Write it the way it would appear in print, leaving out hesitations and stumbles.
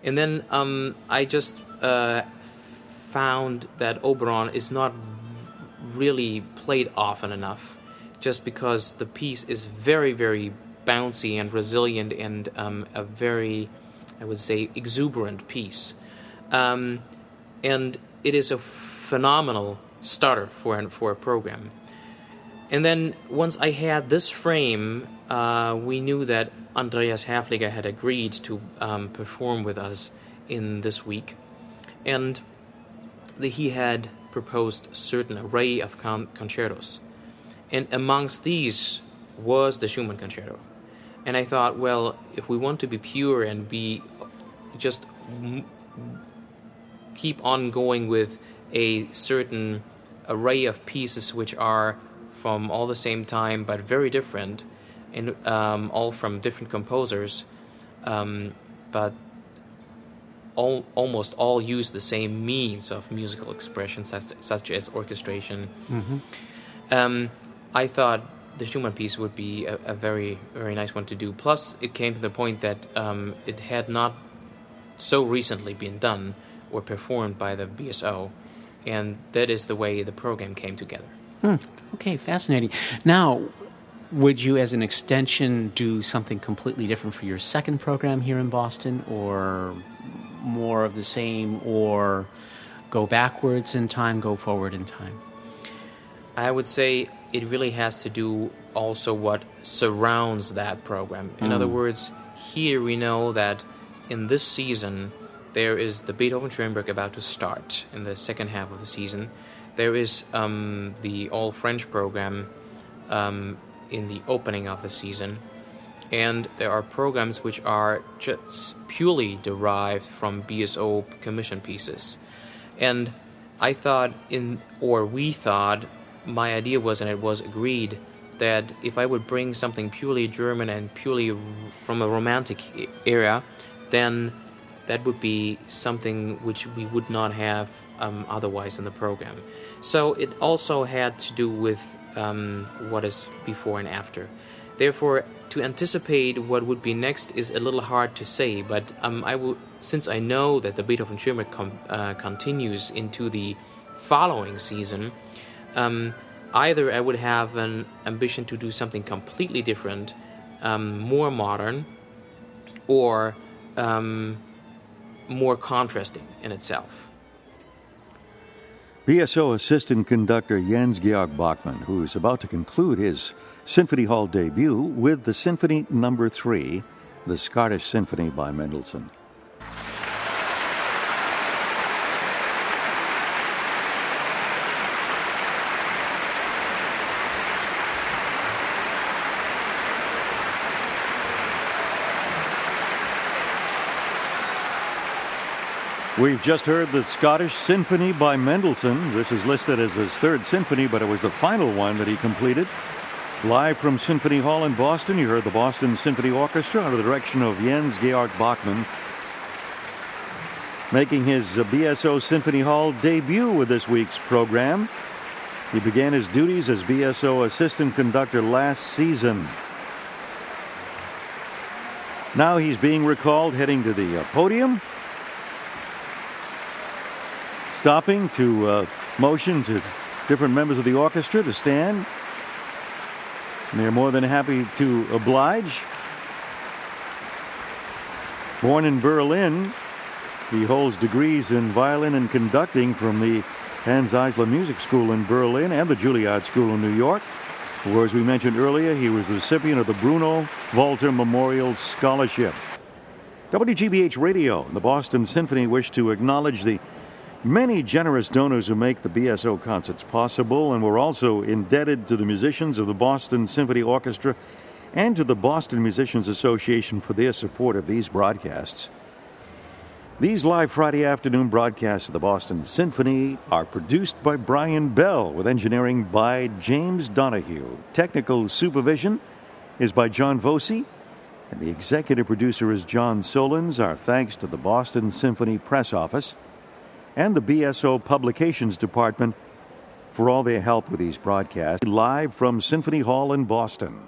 And then I just found that Oberon is not really played often enough, just because the piece is very, very bouncy and resilient and a very, I would say, exuberant piece. And it is a phenomenal starter for a program. And then once I had this frame, we knew that Andreas Hafliger had agreed to perform with us in this week. And he had proposed a certain array of concertos. And amongst these was the Schumann Concerto. And I thought, well, if we want to be pure and be just keep on going with a certain array of pieces which are from all the same time but very different, and all from different composers, but almost all use the same means of musical expression, such as orchestration. Mm-hmm. I thought the Schumann piece would be a very, very nice one to do. Plus, it came to the point that it had not so recently been done or performed by the BSO, and that is the way the program came together. Okay, fascinating. Now, would you, as an extension, do something completely different for your second program here in Boston, or more of the same, or go backwards in time, go forward in time? I would say it really has to do also what surrounds that program. In other words, here we know that in this season there is the Beethoven-Schoenberg about to start in the second half of the season. There is the all-French program in the opening of the season. And there are programs which are just purely derived from BSO commission pieces. And I thought, we thought, my idea was, and it was agreed, that if I would bring something purely German and purely from a Romantic era, then that would be something which we would not have otherwise in the program. So it also had to do with what is before and after. Therefore, to anticipate what would be next is a little hard to say, but since I know that the Beethoven-Schoenberg continues into the following season, either I would have an ambition to do something completely different, more modern, or more contrasting in itself. BSO assistant conductor Georg Bachmann, who is about to conclude his Symphony Hall debut with the Symphony No. 3, the Scottish Symphony by Mendelssohn. We've just heard the Scottish Symphony by Mendelssohn. This is listed as his third symphony, but it was the final one that he completed. Live from Symphony Hall in Boston, you heard the Boston Symphony Orchestra under the direction of Georg Bachmann, making his BSO Symphony Hall debut with this week's program. He began his duties as BSO assistant conductor last season. Now he's being recalled, heading to the podium, stopping to motion to different members of the orchestra to stand. And they're more than happy to oblige. Born in Berlin, he holds degrees in violin and conducting from the Hans Eisler Music School in Berlin and the Juilliard School in New York. Or, as we mentioned earlier, he was the recipient of the Bruno Walter Memorial Scholarship. WGBH Radio and the Boston Symphony wish to acknowledge the many generous donors who make the BSO concerts possible, and we're also indebted to the musicians of the Boston Symphony Orchestra and to the Boston Musicians Association for their support of these broadcasts. These live Friday afternoon broadcasts of the Boston Symphony are produced by Brian Bell, with engineering by James Donahue. Technical supervision is by John Vosi, and the executive producer is John Solons. Our thanks to the Boston Symphony Press Office and the BSO Publications Department for all their help with these broadcasts. Live from Symphony Hall in Boston.